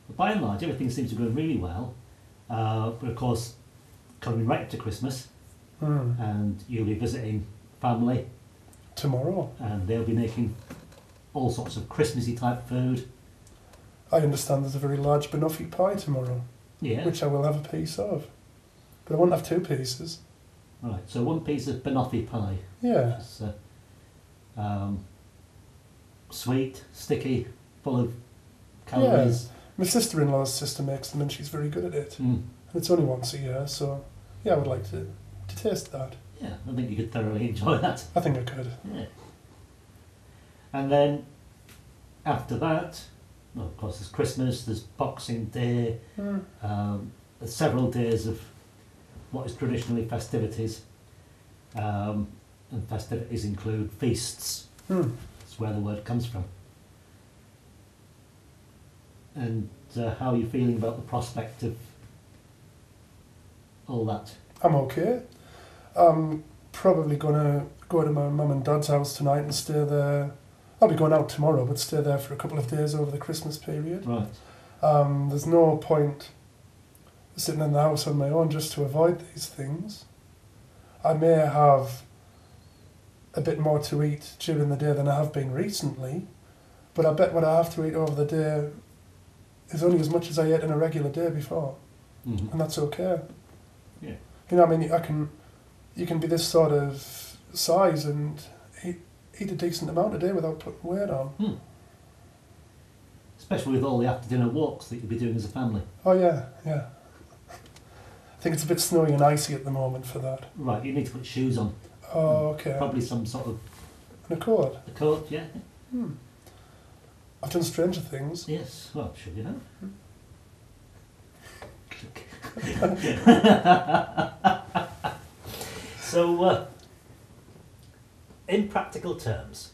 But by and large, everything seems to go really well. But of course, coming right up to Christmas, and you'll be visiting family Tomorrow. and they'll be making all sorts of Christmassy type food. I understand there's a very large banoffee pie tomorrow, Yeah. which I will have a piece of. But I won't have 2 pieces. Right, so 1 piece of banoffee pie. Yeah. It's sweet, sticky, full of calories. My sister-in-law's sister makes them and she's very good at it. Mm. And it's only once a year, so yeah, I would like to taste that. Yeah, I think you could thoroughly enjoy that. I think I could. Yeah. And then after that, well, of course, there's Christmas, there's Boxing Day, there's several days of what is traditionally festivities. And festivities include feasts. That's where the word comes from. And how are you feeling about the prospect of all that? I'm okay. I'm probably going to go to my mum and dad's house tonight and stay there. I'll be going out tomorrow, but stay there for a couple of days over the Christmas period. Right. There's no point sitting in the house on my own just to avoid these things. I may have a bit more to eat during the day than I have been recently, but I bet what I have to eat over the day is only as much as I ate in a regular day before, and that's okay. Yeah. You know, I mean, you can be this sort of size and eat a decent amount a day without putting weight on. Especially with all the after dinner walks that you'll be doing as a family. Oh yeah, yeah. I think it's a bit snowy and icy at the moment for that. Right, you need to put shoes on. Oh, okay. Probably some sort of An accord. a coat, yeah. I've done stranger things. Yes, well, sure you have. So, in practical terms,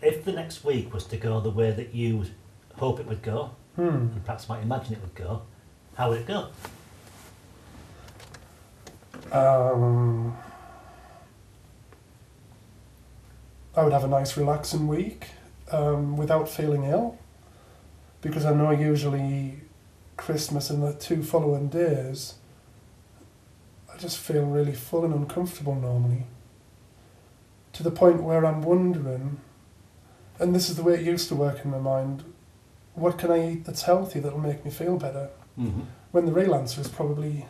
if the next week was to go the way that you hope it would go, and perhaps might imagine it would go, how would it go? I would have a nice relaxing week without feeling ill, because I know usually Christmas and the 2 following days I just feel really full and uncomfortable normally, to the point where I'm wondering, and this is the way it used to work in my mind, what can I eat that's healthy that'll make me feel better? When the real answer is probably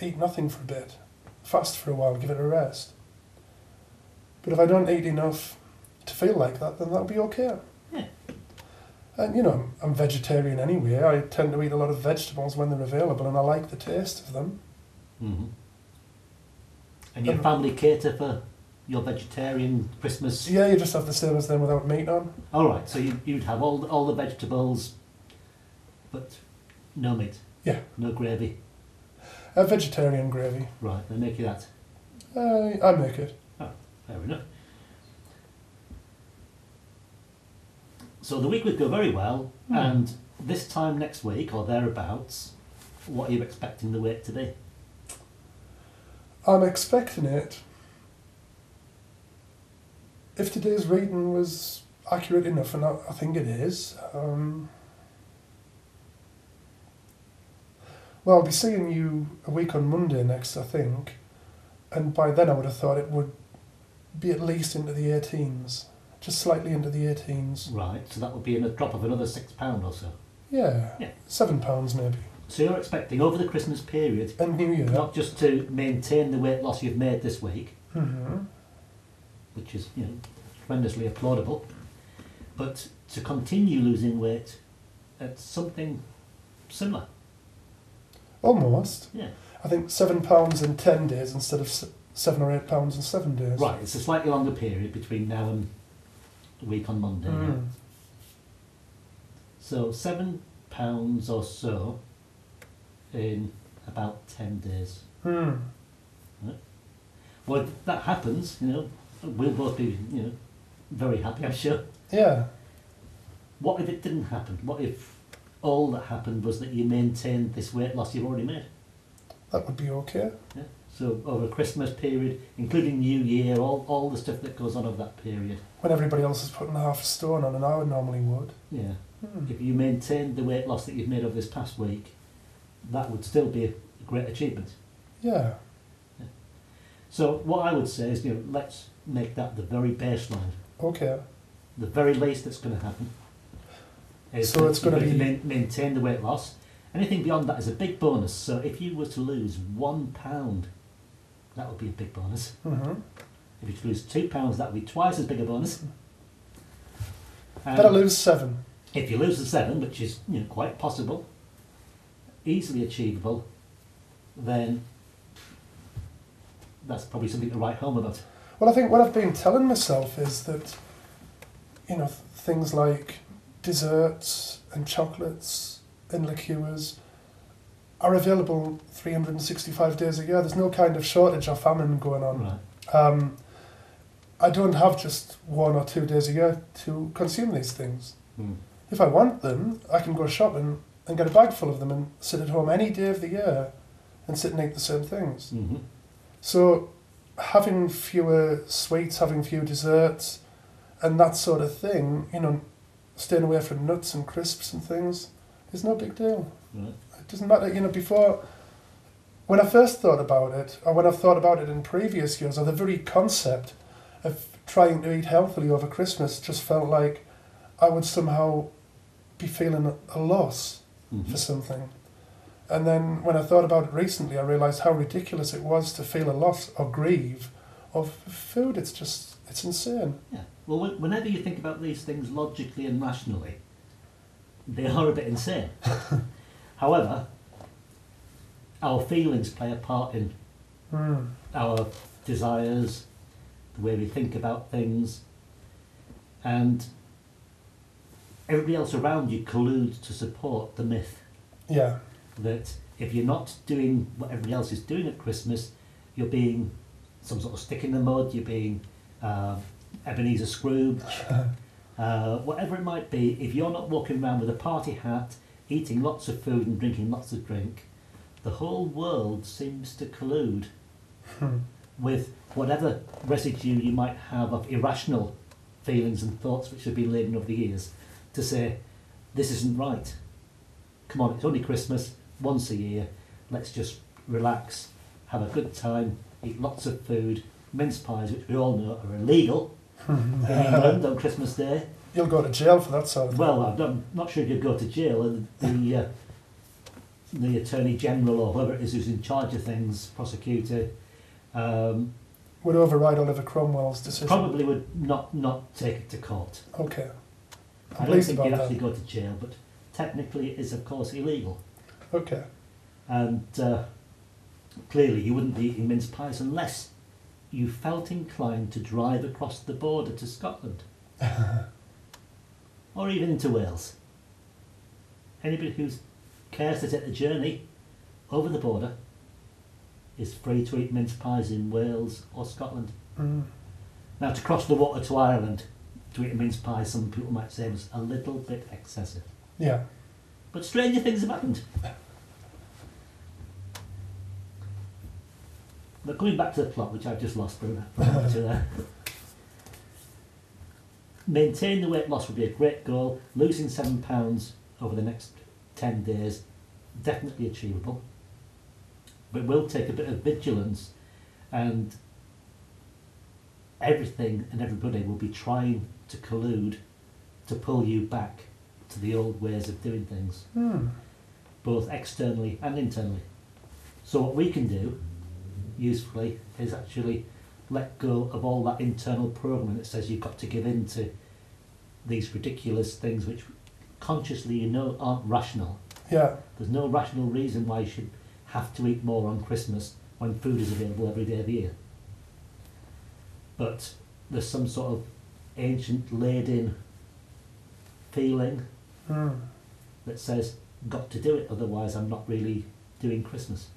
eat nothing for a bit, fast for a while, give it a rest. But if I don't eat enough to feel like that, then that'll be okay. Yeah. And you know, I'm vegetarian anyway. I tend to eat a lot of vegetables when they're available, and I like the taste of them. And your family cater for your vegetarian Christmas? Yeah, you just have the same as them without meat on. All right, so you'd have all the vegetables, but no meat? Yeah. No gravy? A vegetarian gravy. Right, they make you that? I make it. Oh, fair enough. So the week would go very well, and this time next week, or thereabouts, what are you expecting the weight to be? I'm expecting it, if today's reading was accurate enough, and I think it is, well, I'll be seeing you a week on Monday next, I think, and by then I would have thought it would be at least into the 18s, just slightly into the 18s. Right, so that would be in a drop of another £6 or so. Yeah, £7 maybe. So you're expecting over the Christmas period, And New Year. not just to maintain the weight loss you've made this week, which is, you know, tremendously applaudable, but to continue losing weight at something similar. Almost. Yeah. I think £7 in 10 days instead of £7 or £8 in 7 days. Right, it's a slightly longer period between now and the week on Monday. Yeah. So £7 or so in about 10 days. Right? Well, if that happens, you know, we'll both be, you know, very happy, I'm sure. Yeah. What if it didn't happen? What if all that happened was that you maintained this weight loss you've already made? That would be okay. Yeah. So over a Christmas period, including New Year, all the stuff that goes on over that period. When everybody else is putting half a stone on and I would normally would. Yeah. If you maintained the weight loss that you've made over this past week, that would still be a great achievement. Yeah. So what I would say is, let's make that the very baseline. Okay. The very least that's going to happen is So it's going to be maintain the weight loss. Anything beyond that is a big bonus. So if you were to lose £1, that would be a big bonus. If you lose £2, that would be twice as big a bonus. Better lose 7. If you lose the 7, which is quite possible, easily achievable, then that's probably something to write home about. Well, I think what I've been telling myself is that, things like desserts and chocolates and liqueurs are available 365 days a year. There's no kind of shortage or famine going on. Right. I don't have just 1 or 2 days a year to consume these things. Mm. If I want them, I can go shopping and get a bag full of them and sit at home any day of the year and sit and eat the same things. Mm-hmm. So having fewer sweets, having fewer desserts and that sort of thing, staying away from nuts and crisps and things is no big deal. Right. It doesn't matter, before, when I first thought about it, or when I've thought about it in previous years, or the very concept of trying to eat healthily over Christmas just felt like I would somehow be feeling a loss for something. And then when I thought about it recently, I realised how ridiculous it was to feel a loss or grieve of food. It's insane. Yeah. Well, whenever you think about these things logically and rationally, they are a bit insane. However, our feelings play a part in our desires, the way we think about things, and everybody else around you colludes to support the myth. Yeah. That if you're not doing what everybody else is doing at Christmas, you're being some sort of stick in the mud, you're being Ebenezer Scrooge, whatever it might be. If you're not walking around with a party hat, eating lots of food and drinking lots of drink, the whole world seems to collude with whatever residue you might have of irrational feelings and thoughts which have been laden over the years, to say, this isn't right. Come on, it's only Christmas, once a year, let's just relax, have a good time, eat lots of food, mince pies, which we all know are illegal in England on Christmas Day. You'll go to jail for that sort of thing. Well, I'm not sure if you'd go to jail. The Attorney General or whoever it is who's in charge of things, prosecutor, would override Oliver Cromwell's decision. probably would not take it to court. Okay. I don't pleased think about you'd that. actually go to jail, but technically it is of course illegal. Okay. And clearly you wouldn't be eating mince pies unless you felt inclined to drive across the border to Scotland. Or even into Wales. Anybody who cares to take the journey over the border is free to eat mince pies in Wales or Scotland. Now, to cross the water to Ireland to eat a mince pie, some people might say was a little bit excessive. Yeah. But stranger things have happened. But coming back to the plot, which I've just lost for there. Maintain the weight loss would be a great goal. Losing £7 over the next 10 days, definitely achievable. But it will take a bit of vigilance, and everything and everybody will be trying to collude to pull you back to the old ways of doing things, both externally and internally. So what we can do, usefully, is actually let go of all that internal programming that says you've got to give in to these ridiculous things which consciously aren't rational. Yeah. There's no rational reason why you should have to eat more on Christmas when food is available every day of the year. But there's some sort of ancient laid-in feeling that says, got to do it, otherwise I'm not really doing Christmas.